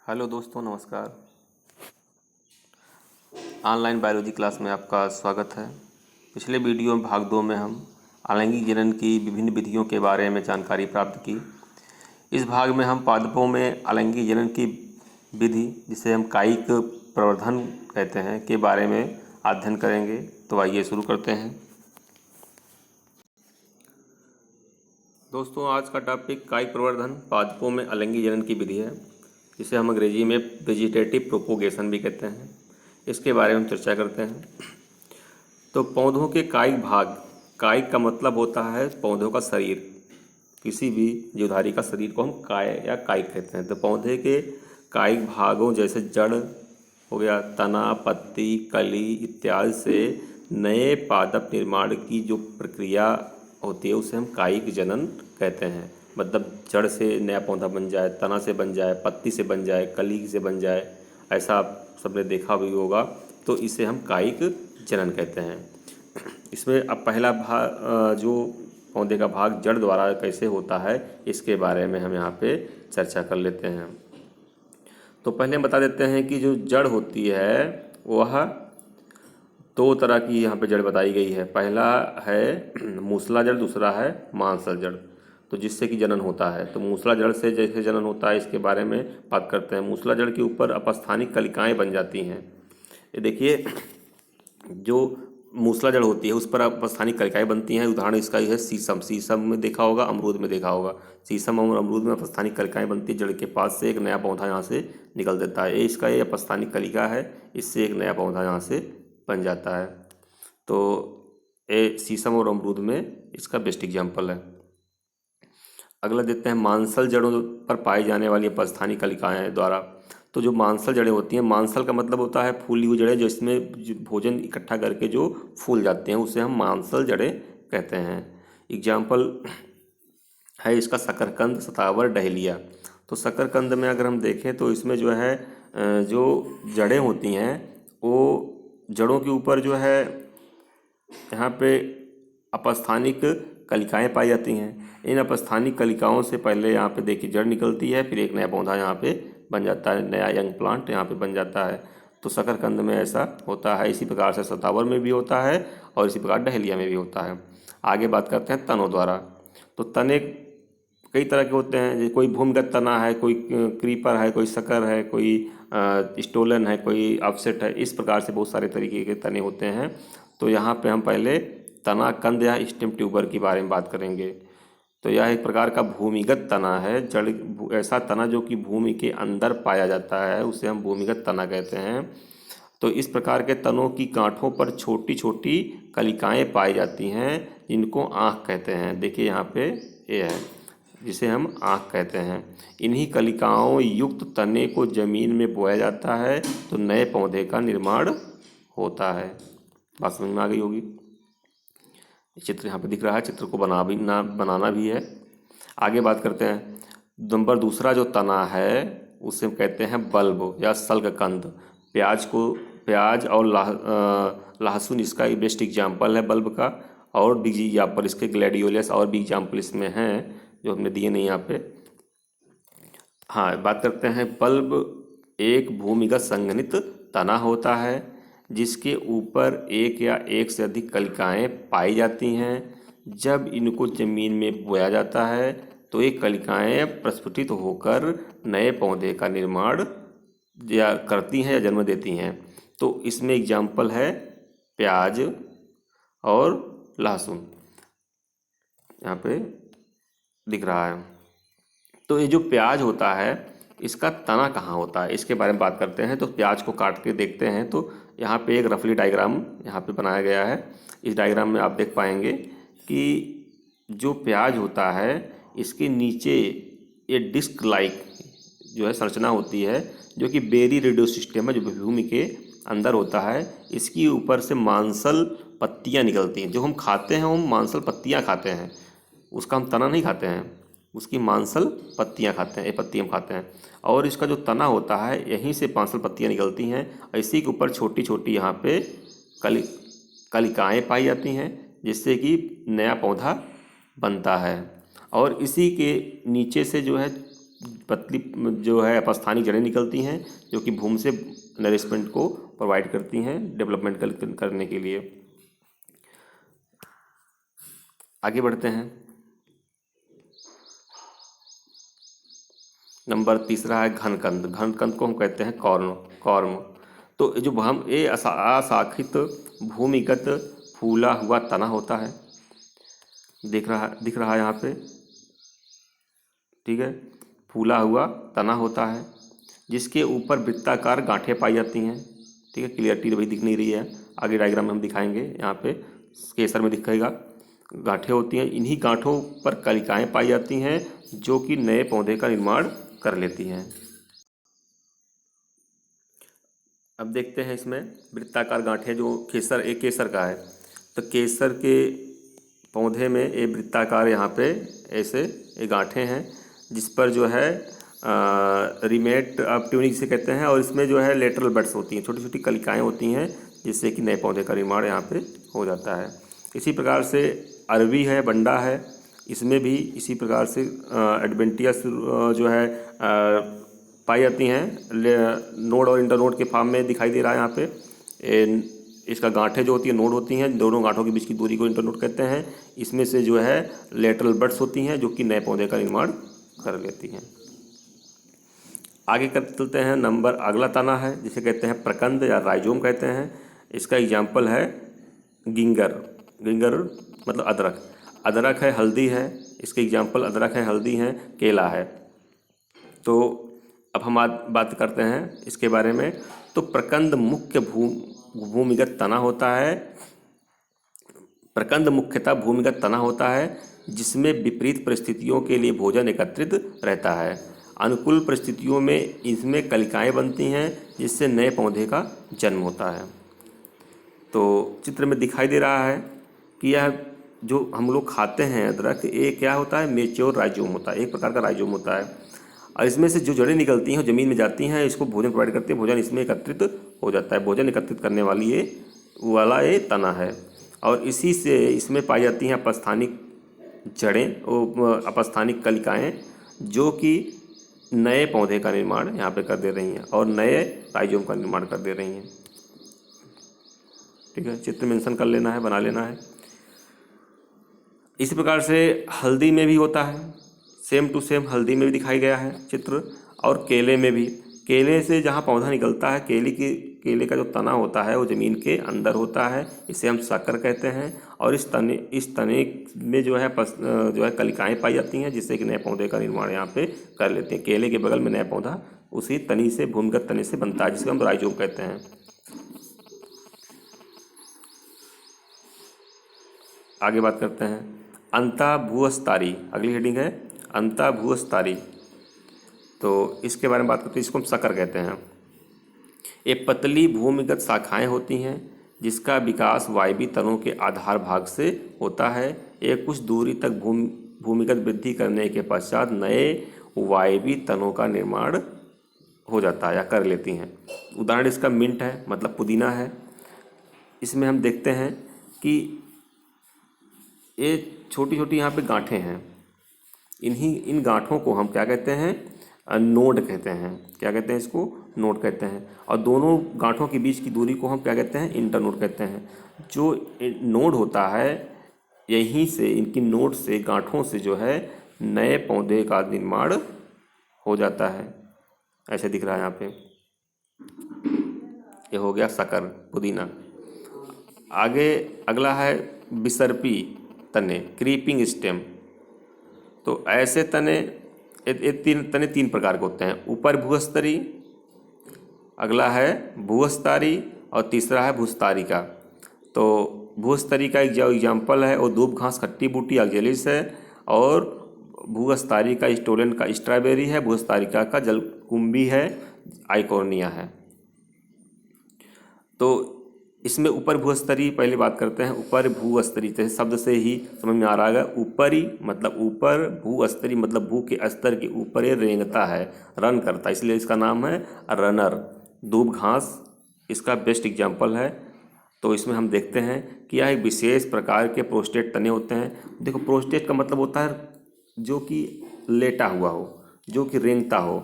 Hello दोस्तों, नमस्कार। Online biology class में आपका स्वागत है। पिछले वीडियो में भाग 2 में हम अलैंगिक जनन की विभिन्न विधियों के बारे में जानकारी प्राप्त की। इस भाग में हम पादपों में अलैंगिक जनन की विधि, जिसे हम कायिक प्रवर्धन कहते हैं, के बारे में अध्ययन करेंगे। तो आइए शुरू करते हैं। दोस्तों, आज का टॉपिक कायिक प्रवर्धन पादपों में अलैंगिक जनन की विधि है, जिसे हम अंग्रेजी में वेजिटेटिव प्रोपोगेशन भी कहते हैं। इसके बारे में चर्चा करते हैं। तो पौधों के कायिक भाग, कायिक का मतलब होता है पौधों का शरीर। किसी भी जीवधारी का शरीर को हम काय या कायिक कहते हैं। तो पौधे के कायिक भागों जैसे जड़ हो गया, तना, पत्ती, कली इत्यादि से नए पादप निर्माण की जो प्रक्रिया होती है उसे हम कायिक जनन कहते हैं। मतलब जड़ से नया पौधा बन जाए, तना से बन जाए, पत्ती से बन जाए, कली से बन जाए, ऐसा आप सबने देखा भी होगा। तो इसे हम कायिक जनन कहते हैं। इसमें अब पहला भाग, जो पौधे का भाग जड़ द्वारा कैसे होता है, इसके बारे में हम यहाँ पे चर्चा कर लेते हैं। तो पहले हम बता देते हैं कि जो जड़ होती है वह दो तरह की यहाँ पे जड़ बताई गई है। पहला है मूसला जड़, दूसरा है मांसल जड़। तो जिससे कि जनन होता है, तो मूसला जड़ से जैसे जनन होता है इसके बारे में बात करते हैं। मूसला जड़ के ऊपर अपस्थानिक कलिकाएं बन जाती हैं। ये देखिए, जो मूसला जड़ होती है उस पर अपस्थानिक कलिकाएं बनती हैं। उदाहरण इसका ये है शीशम। शीशम में देखा होगा, अमरूद में देखा होगा। शीशम और अमरूद में अपस्थानिक कलिकाएं बनती है। जड़ के पास से एक नया पौधा यहाँ से निकल देता है। ये इसका ये अपस्थानिक कलिका है, इससे एक नया पौधा यहाँ से बन जाता है। तो ये शीशम और अमरूद में इसका बेस्ट एग्जाम्पल है। अगला देखते हैं मांसल जड़ों पर पाई जाने वाली अपस्थानिक कलिकाएं द्वारा। तो जो मांसल जड़ें होती हैं, मांसल का मतलब होता है फूली हुई जड़ें, जिसमें भोजन इकट्ठा करके जो फूल जाते हैं उसे हम मांसल जड़ें कहते हैं। एग्जाम्पल है इसका शकरकंद, शतावर, डहेलिया। तो शकरकंद में अगर हम देखें तो इसमें जो है जो जड़ें होती हैं वो जड़ों के ऊपर जो है यहाँ पे अपस्थानिक कलिकाएं पाई जाती हैं। इन अपस्थानिक कलिकाओं से पहले यहाँ पे देखिए जड़ निकलती है, फिर एक नया पौधा यहाँ पे बन जाता है, नया यंग प्लांट यहाँ पे बन जाता है। तो शकरकंद में ऐसा होता है। इसी प्रकार से शतावर में भी होता है और इसी प्रकार डहेलिया में भी होता है। आगे बात करते हैं तनों द्वारा। तो तने कई तरह के होते हैं। जैसे कोई भूमिगत तना है, कोई क्रीपर है, कोई सकर है, कोई स्टोलन है, कोई ऑफसेट है। इस प्रकार से बहुत सारे तरीके के तने होते हैं। तो यहाँ पे हम पहले तना, कंद या स्टेम ट्यूबर के बारे में बात करेंगे। तो यह एक प्रकार का भूमिगत तना है। जड़ ऐसा तना जो कि भूमि के अंदर पाया जाता है उसे हम भूमिगत तना कहते हैं। तो इस प्रकार के तनों की गांठों पर छोटी छोटी कलिकाएं पाई जाती हैं, जिनको आँख कहते हैं। देखिए यहाँ पे ये है, जिसे हम आँख कहते हैं। इन्हीं कलिकाओं युक्त तने को जमीन में बोया जाता है तो नए पौधे का निर्माण होता है। बात समझ में आ गई होगी। चित्र यहाँ पे दिख रहा है, चित्र को बनाना भी है। आगे बात करते हैं। नंबर दूसरा जो तना है उसे कहते हैं बल्ब या सल्गकंद। प्याज और लहसुन इसका एक बेस्ट एग्जाम्पल है बल्ब का। और भी एग्जाम्पल इसके ग्लैडियोलस और भी एग्जाम्पल इसमें हैं जो हमने दिए नहीं यहाँ पे। हाँ, बात करते हैं बल्ब एक भूमिगत संघनित तना होता है जिसके ऊपर एक या एक से अधिक कलिकाएं पाई जाती हैं। जब इनको जमीन में बोया जाता है तो ये कलिकाएं प्रस्फुटित होकर नए पौधे का निर्माण या करती हैं या जन्म देती हैं। तो इसमें एग्जाम्पल है प्याज और लहसुन, यहाँ पे दिख रहा है। तो ये जो प्याज होता है इसका तना कहाँ होता है, इसके बारे में बात करते हैं। तो प्याज को काट के देखते हैं तो यहाँ पे एक रफली डायग्राम यहाँ पे बनाया गया है। इस डायग्राम में आप देख पाएंगे कि जो प्याज होता है इसके नीचे ये डिस्क लाइक जो है संरचना होती है, जो कि बेरी रेडियो सिस्टम है, जो भूमि के अंदर होता है। इसकी ऊपर से मांसल पत्तियाँ निकलती हैं। जो हम खाते हैं हम मांसल पत्तियाँ खाते हैं, उसका हम तना नहीं खाते हैं, उसकी मांसल पत्तियाँ खाते हैं। ये पत्ती हम खाते हैं। और इसका जो तना होता है यहीं से मांसल पत्तियाँ निकलती हैं। इसी के ऊपर छोटी छोटी यहाँ पे कलिकाएँ पाई जाती हैं, जिससे कि नया पौधा बनता है। और इसी के नीचे से जो है पतली जो है अपस्थानिक जड़ें निकलती हैं, जो कि भूमि से नरिशमेंट को प्रोवाइड करती हैं डेवलपमेंट करने के लिए। आगे बढ़ते हैं। नंबर तीसरा है घनकंद। घनकंद को हम कहते हैं कॉर्म। तो जो हम ये अशाखित भूमिगत फूला हुआ तना होता है, दिख रहा है यहाँ पे, ठीक है। फूला हुआ तना होता है जिसके ऊपर वृत्ताकार गांठें पाई जाती हैं, ठीक है। क्लियरिटी अभी दिख नहीं रही है, आगे डायग्राम में हम दिखाएंगे। यहाँ पे केसर में दिखेगा, गांठें होती हैं। इन्हीं गांठों पर कलिकाएं पाई जाती हैं जो कि नए पौधे का निर्माण कर लेती हैं। अब देखते हैं इसमें वृत्ताकार गांठें जो केसर का है। तो केसर के पौधे में ये वृत्ताकार यहाँ पे ऐसे ये गांठें हैं जिस पर जो है रिमेट आप ट्यूनिक जिसे कहते हैं, और इसमें जो है लेटरल बड्स होती हैं, छोटी छोटी कलिकाएं होती हैं जिससे कि नए पौधे का निर्माण यहाँ पे हो जाता है। इसी प्रकार से अरबी है, बंडा है, इसमें भी इसी प्रकार से एडवेंटियस जो है पाई जाती हैं। नोड और इंटरनोड के फॉर्म में दिखाई दे रहा है यहाँ पे। इसका गांठें जो होती है नोड होती हैं, दोनों गांठों के बीच की दूरी को इंटरनोड कहते हैं। इसमें से जो है लेटरल बड्स होती हैं जो कि नए पौधे का निर्माण कर लेती हैं। आगे कर चलते हैं। नंबर अगला तना है जिसे कहते हैं प्रकंद या राइजोम कहते हैं। इसका एग्जाम्पल है गिंगर। गिंगर मतलब अदरक। अदरक है, हल्दी है, इसके एग्जाम्पल अदरक है, हल्दी है, केला है। तो अब हम बात करते हैं इसके बारे में। तो प्रकंद मुख्य भूमिगत तना होता है। प्रकंद मुख्यतः भूमिगत तना होता है जिसमें विपरीत परिस्थितियों के लिए भोजन एकत्रित रहता है। अनुकूल परिस्थितियों में इसमें कलिकाएं बनती हैं जिससे नए पौधे का जन्म होता है। तो चित्र में दिखाई दे रहा है कि यह जो हम लोग खाते हैं अदरक, ये क्या होता है, मेच्योर राइजोम होता है, एक प्रकार का राइजोम होता है। और इसमें से जो जड़ें निकलती हैं ज़मीन में जाती हैं, इसको भोजन प्रोवाइड करती हैं, भोजन इसमें एकत्रित हो जाता है। भोजन एकत्रित करने वाली ये तना है। और इसी से इसमें पाई जाती हैं अपस्थानिक जड़ें, अपस्थानिक कलिकाएँ जो कि नए पौधे का निर्माण यहाँ पे कर दे रही हैं और नए राइजोम का निर्माण कर दे रही हैं, ठीक है। चित्र मेंशन कर लेना है, बना लेना है। इसी प्रकार से हल्दी में भी होता है, सेम टू सेम हल्दी में भी दिखाई गया है चित्र। और केले में भी, केले से जहाँ पौधा निकलता है, केले का जो तना होता है वो ज़मीन के अंदर होता है, इसे हम साकर कहते हैं। और इस तने में जो है कलिकाएं पाई जाती हैं जिससे कि नए पौधे का निर्माण यहाँ पे कर लेते हैं। केले के बगल में नया पौधा उसी तनी से, भूमिगत तने से बनता है, जिसको हम राइजोम कहते हैं। आगे बात करते हैं अंतःभूस्थारी। अगली हेडिंग है अंतःभूस्थारी। तो इसके बारे में बात करते हैं, इसको हम साकर कहते हैं। ये पतली भूमिगत शाखाएं होती हैं जिसका विकास वायवीय तनों के आधार भाग से होता है। ये कुछ दूरी तक भूमिगत वृद्धि करने के पश्चात नए वायवीय तनों का निर्माण हो जाता है या कर लेती हैं। उदाहरण इसका मिंट है, मतलब पुदीना है। इसमें हम देखते हैं कि ये छोटी छोटी यहाँ पे गांठें हैं। इन गांठों को हम क्या कहते हैं, नोड कहते हैं। क्या कहते हैं इसको, नोड कहते हैं। और दोनों गांठों के बीच की दूरी को हम क्या कहते हैं, इंटरनोड कहते हैं। जो नोड होता है, यहीं से, इनकी नोड से, गांठों से जो है नए पौधे का निर्माण हो जाता है। ऐसे दिख रहा है यहाँ पे, ये हो गया साकर, पुदीना। आगे अगला है बिसर्पी तने, क्रीपिंग स्टेम। तो ऐसे तने, ये तीन प्रकार के होते हैं। ऊपर भूस्तरी, अगला है भूस्तरी, और तीसरा है भूस्तारी का। तो भूस्तरी का एक जो एग्जाम्पल है वो दूब घास, खट्टी बूटी, अगजेलिस है। और भूस्तारी का स्टोलेन का स्ट्रॉबेरी है। भूस्तारिका का जलकुंभी है, आइकोर्निया है। तो इसमें ऊपर भूस्तरी पहले बात करते हैं। ऊपर भूस्तरी, जैसे शब्द से ही समझ में आ रहा है, ऊपरी मतलब ऊपर, भूस्तरी मतलब भू के स्तर के ऊपर ये रेंगता है, रन करता है, इसलिए इसका नाम है रनर। दूब घास इसका बेस्ट एग्जाम्पल है। तो इसमें हम देखते हैं कि यह एक विशेष प्रकार के प्रोस्टेट तने होते हैं। देखो, प्रोस्टेट का मतलब होता है जो कि लेटा हुआ हो, जो कि रेंगता हो।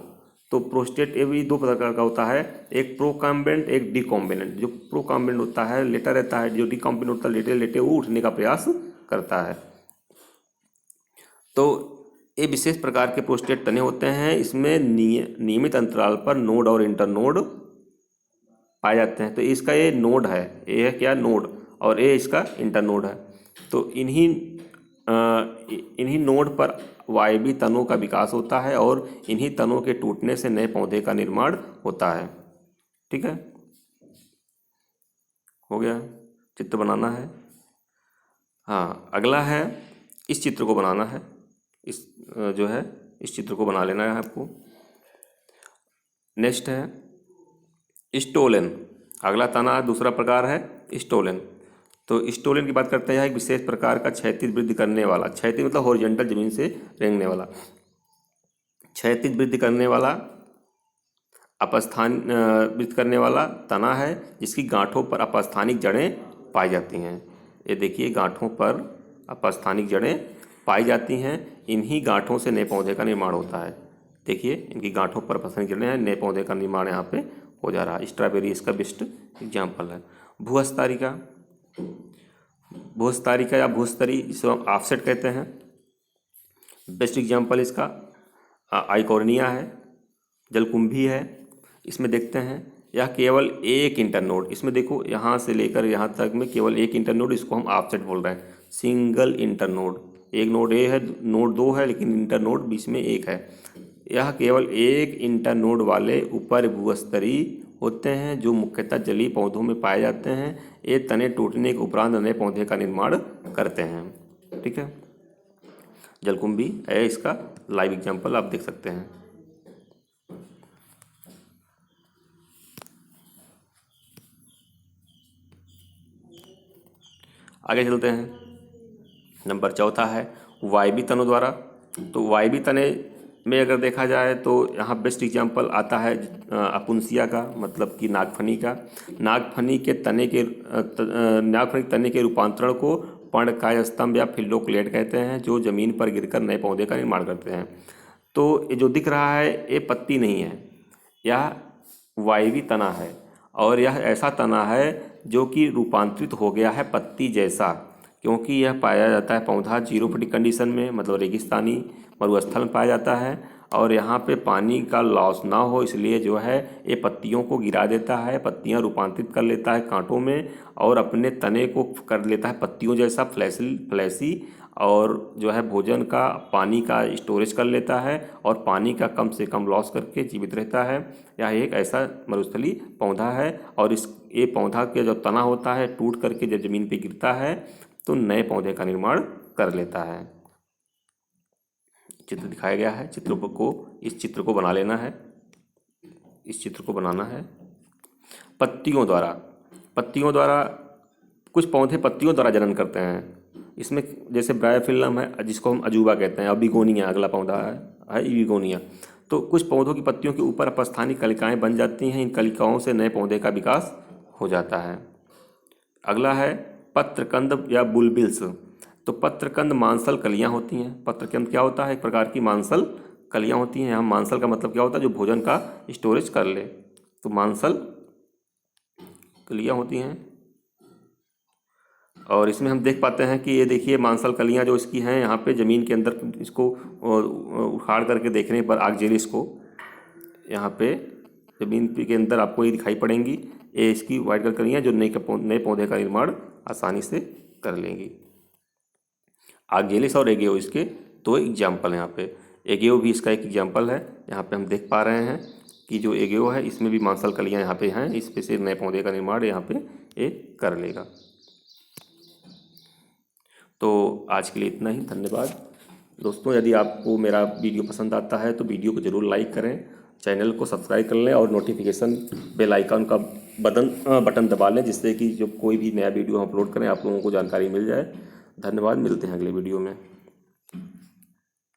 तो प्रोस्टेट ये भी दो प्रकार का होता है, एक प्रोकॉम्बिनेंट एक डिकॉम्बिनेंट। जो प्रोकॉम्बिनेंट होता है लेटा रहता है, जो डिकॉम्बिनेंट होता है लेटे लेटे वो उठने का प्रयास करता है। तो ये विशेष प्रकार के प्रोस्टेट तने होते हैं, इसमें नियमित अंतराल पर नोड और इंटरनोड पाए जाते हैं। तो इसका ये नोड है, ये है क्या नोड, और ये इसका इंटरनोड है। तो इन्हीं नोड पर वायवीय तनों का विकास होता है और इन्हीं तनों के टूटने से नए पौधे का निर्माण होता है। ठीक है, हो गया, चित्र बनाना है। हाँ, अगला है इस चित्र को बनाना है। इस जो है इस चित्र को बना लेना है आपको। नेक्स्ट है स्टोलेन। अगला तना दूसरा प्रकार है स्टोलेन। तो स्टोलेन की बात करते हैं, एक विशेष प्रकार का क्षैतिज वृद्धि करने वाला, क्षैतिज मतलब हॉरिजॉन्टल जमीन से रेंगने वाला, क्षैतिज वृद्धि करने वाला वृद्धि करने वाला तना है, जिसकी गांठों पर अपस्थानिक जड़ें पाई जाती हैं। ये देखिए, गांठों पर अपस्थानिक जड़ें पाई जाती हैं, इन्हीं गांठों से नए पौधे का निर्माण होता है। देखिए, इनकी गांठों पर अपस्थानिक जड़ें हैं, नए पौधे का निर्माण यहाँ पे हो जा रहा है। स्ट्रॉबेरी इसका बेस्ट एग्जाम्पल है। भूहस्तारिका, भूहस्तारिका या भूस्तरी, जिसे हम ऑफसेट कहते हैं, बेस्ट एग्जाम्पल इसका आइकॉर्निया है, जलकुंभी है। इसमें देखते हैं यह केवल एक इंटरनोड, इसमें देखो यहाँ से लेकर यहाँ तक में केवल एक इंटरनोड, इसको हम ऑफसेट बोल रहे हैं, सिंगल इंटरनोड। एक नोड ए है, नोड दो है, लेकिन इंटरनोड बीच में एक है। यह केवल एक इंटरनोड वाले उपर भूस्तरी होते हैं, जो मुख्यतः जलीय पौधों में पाए जाते हैं। ये तने टूटने के उपरांत नए पौधे का निर्माण करते हैं। ठीक है, जलकुंभी है इसका लाइव एग्जाम्पल, आप देख सकते हैं। आगे चलते हैं। नंबर चौथा है वायवीय तनों द्वारा। तो वायवीय तने में अगर देखा जाए तो यहाँ बेस्ट एग्जाम्पल आता है अपुंसिया का, मतलब कि नागफनी का। नागफनी के तने के रूपांतरण को पर्णकाय स्तंभ या फिल्लोक्लेट कहते हैं, जो जमीन पर गिरकर नए पौधे का निर्माण करते हैं। तो ये जो दिख रहा है ये पत्ती नहीं है, यह वायवीय तना है, और यह ऐसा तना है जो कि रूपांतरित हो गया है पत्ती जैसा, क्योंकि यह पाया जाता है पौधा जीरोफिटिक कंडीशन में, मतलब रेगिस्तानी मरुस्थल में पाया जाता है, और यहाँ पे पानी का लॉस ना हो इसलिए जो है ये पत्तियों को गिरा देता है, पत्तियाँ रूपांतरित कर लेता है कांटों में, और अपने तने को कर लेता है पत्तियों जैसा फ्लैसी, और जो है भोजन का पानी का स्टोरेज कर लेता है, और पानी का कम से कम लॉस करके जीवित रहता है। यह एक ऐसा मरुस्थली पौधा है, और ये पौधा के जो तना होता है टूट करके जब जमीन पे गिरता है तो नए पौधे का निर्माण कर लेता है। चित्र दिखाया गया है, इस चित्र को बना लेना है। इस चित्र को बनाना है पत्तियों द्वारा। कुछ पौधे पत्तियों द्वारा जनन करते हैं। इसमें जैसे ब्रायोफिल्लम है, जिसको हम अजूबा कहते हैं, और बिगोनिया अगला पौधा है बिगोनिया। तो कुछ पौधों की पत्तियों के ऊपर अपस्थानिक कलिकाएं बन जाती हैं, इन कलिकाओं से नए पौधे का विकास हो जाता है। अगला है पत्रकंद या बुलबिल्स। तो पत्रकंद मांसल कलियां होती हैं। पत्रकंद क्या होता है? एक प्रकार की मांसल कलियां होती हैं। यहाँ मांसल का मतलब क्या होता है? जो भोजन का स्टोरेज कर ले, तो मांसल कलियां होती हैं। और इसमें हम देख पाते हैं कि ये देखिए मांसल कलियां जो इसकी हैं, यहाँ पे ज़मीन के अंदर इसको उखाड़ करके देखने पर ऑक्जेलिस को यहाँ पे ज़मीन के अंदर आपको ये दिखाई पड़ेंगी। ये इसकी वाइट कलर कलियां जो नए पौधे का निर्माण आसानी से कर लेंगी। ऑक्जेलिस और एगेओ इसके दो एग्जाम्पल हैं। यहाँ पे एगेओ भी इसका एक एग्जाम्पल है। यहाँ पे हम देख पा रहे हैं कि जो एगेओ है इसमें भी मांसल कलियां यहाँ पे हैं, इस पे से नए पौधे का निर्माण यहाँ पे ये कर लेगा। तो आज के लिए इतना ही, धन्यवाद दोस्तों। यदि आपको मेरा वीडियो पसंद आता है तो वीडियो को ज़रूर लाइक करें, चैनल को सब्सक्राइब कर लें और नोटिफिकेशन बेल आइकन का बटन दबा लें, जिससे कि जो कोई भी नया वीडियो अपलोड करें आप लोगों को जानकारी मिल जाए। धन्यवाद, मिलते हैं अगले वीडियो में।